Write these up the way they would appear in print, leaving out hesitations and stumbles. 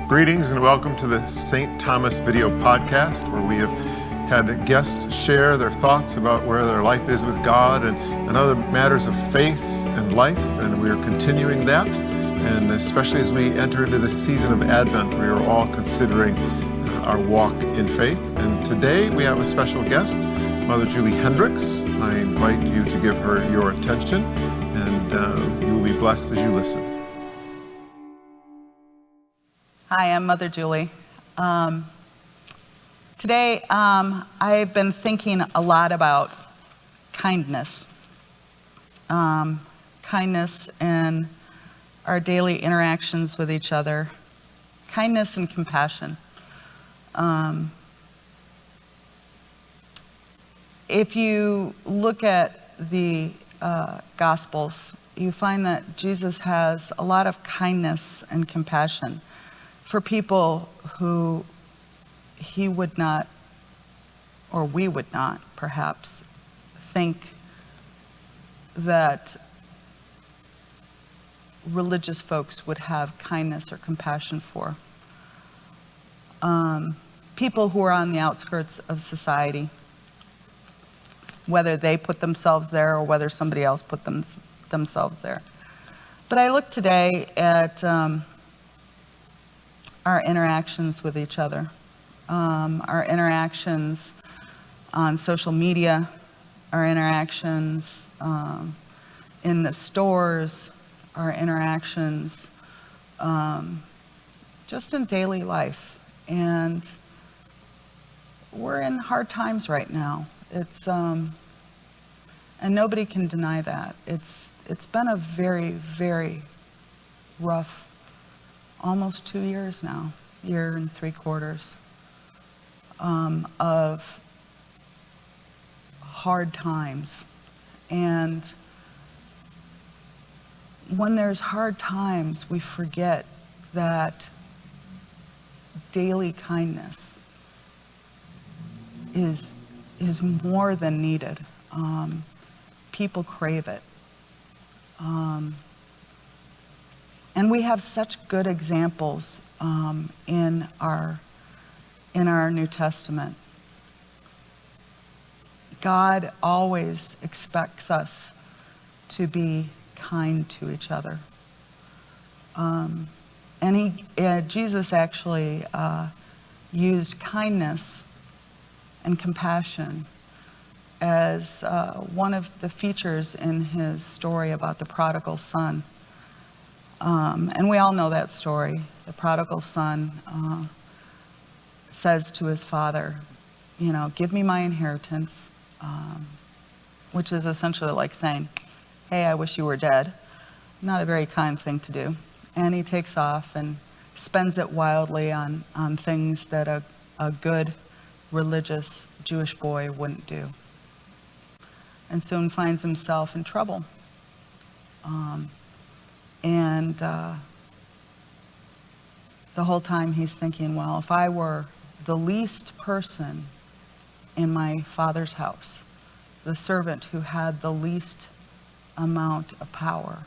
Greetings and welcome to the St. Thomas Video Podcast, where we have had guests share their thoughts about where their life is with God and other matters of faith and life, and we are continuing that. And especially as we enter into the season of Advent, we are all considering our walk in faith. And today we have a special guest, Mother Julie Hendrix. I invite you to give her your attention, and you will be blessed as you listen. Hi, I'm Mother Julie. Today, I've been thinking a lot about kindness. Kindness in our daily interactions with each other. Kindness and compassion. If you look at the Gospels, you find that Jesus has a lot of kindness and compassion for people who he would not, or we would not, perhaps, think that religious folks would have kindness or compassion for. People who are on the outskirts of society, whether they put themselves there or whether somebody else put themselves there. But I look today at our interactions with each other, our interactions on social media, our interactions in the stores, our interactions just in daily life. And we're in hard times right now. It's and nobody can deny that. It's been a very, very rough almost 2 years now, year and 3/4 of hard times. And when there's hard times, we forget that daily kindness is more than needed. People crave it. And we have such good examples in our New Testament. God always expects us to be kind to each other. And Jesus actually used kindness and compassion as one of the features in his story about the prodigal son. And we all know that story. The prodigal son says to his father, give me my inheritance, which is essentially like saying, hey, I wish you were dead. Not a very kind thing to do. And he takes off and spends it wildly on things that a good religious Jewish boy wouldn't do. And soon finds himself in trouble. And the whole time he's thinking, well, if I were the least person in my father's house, the servant who had the least amount of power,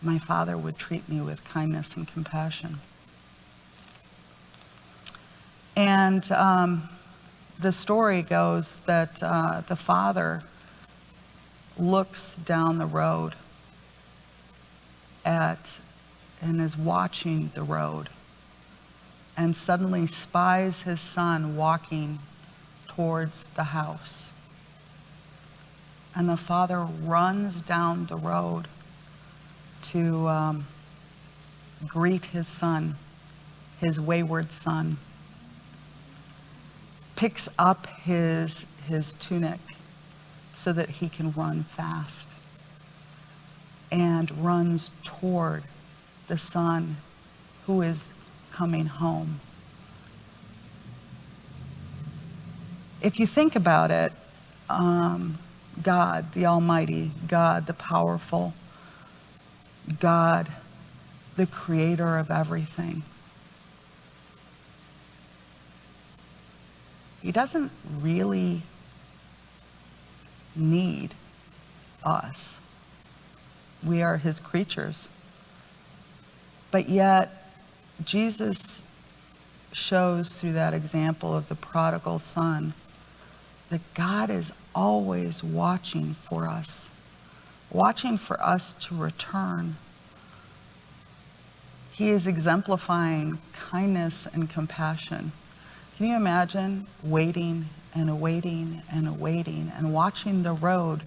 my father would treat me with kindness and compassion. And the story goes that the father looks down the road and is watching the road, and suddenly spies his son walking towards the house. And the father runs down the road to greet his son, his wayward son, picks up his tunic so that he can run fast, and runs toward the son who is coming home. If you think about it, God, the Almighty, God, the powerful, God, the creator of everything, he doesn't really need us. We are his creatures. But yet, Jesus shows through that example of the prodigal son that God is always watching for us to return. He is exemplifying kindness and compassion. Can you imagine waiting and waiting and waiting and watching the road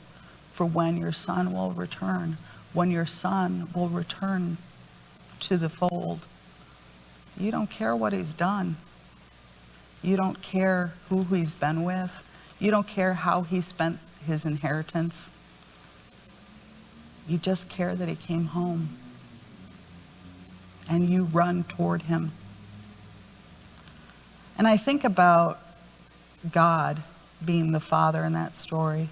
for when your son will return, when your son will return to the fold? You don't care what he's done. You don't care who he's been with. You don't care how he spent his inheritance. You just care that he came home. And you run toward him. And I think about God being the Father in that story,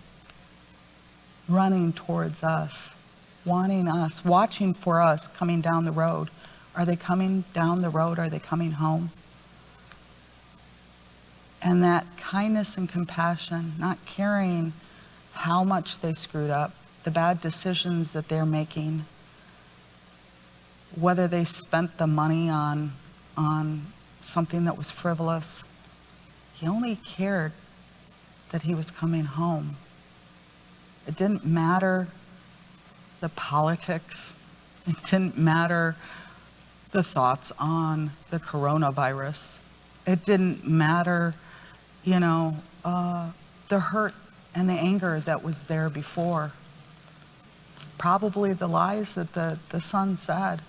running towards us, wanting us, watching for us coming down the road. Are they coming down the road? Are they coming home? And that kindness and compassion, not caring how much they screwed up, the bad decisions that they're making, whether they spent the money on something that was frivolous. He only cared that he was coming home. It didn't matter the politics. It didn't matter the thoughts on the coronavirus. It didn't matter, the hurt and the anger that was there before. Probably the lies that the son said.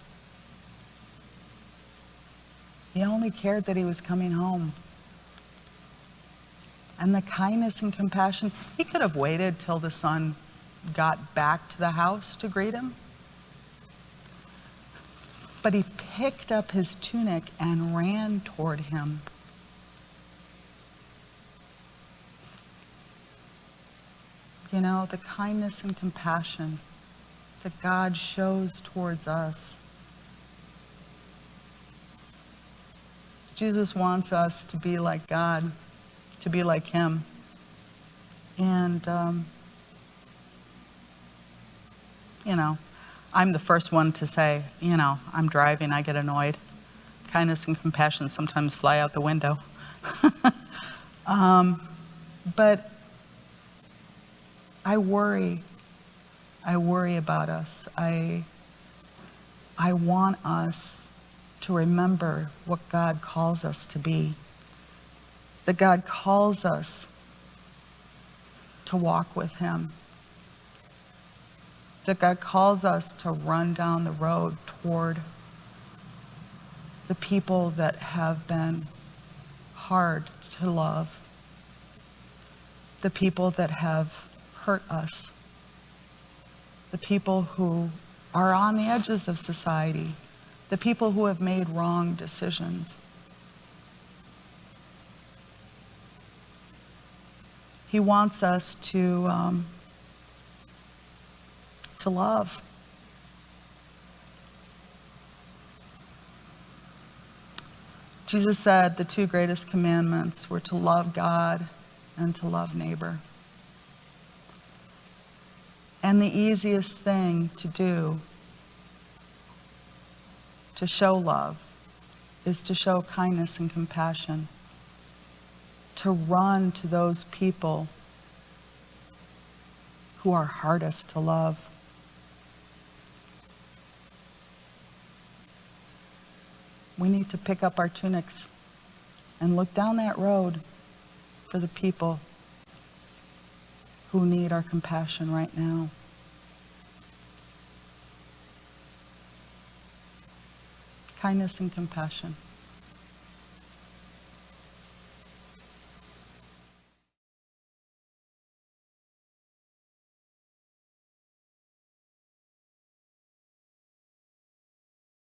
He only cared that he was coming home. And the kindness and compassion, he could have waited till the son got back to the house to greet him. But he picked up his tunic and ran toward him. The kindness and compassion that God shows towards us. Jesus wants us to be like God, to be like him. And, I'm the first one to say, I'm driving, I get annoyed. Kindness and compassion sometimes fly out the window. But I worry about us. I want us to remember what God calls us to be. That God calls us to walk with him. That God calls us to run down the road toward the people that have been hard to love. The people that have hurt us. The people who are on the edges of society. The people who have made wrong decisions. He wants us to love. Jesus said the two greatest commandments were to love God and to love neighbor. And the easiest thing to do to show love is to show kindness and compassion. To run to those people who are hardest to love. We need to pick up our tunics and look down that road for the people who need our compassion right now. Kindness and compassion.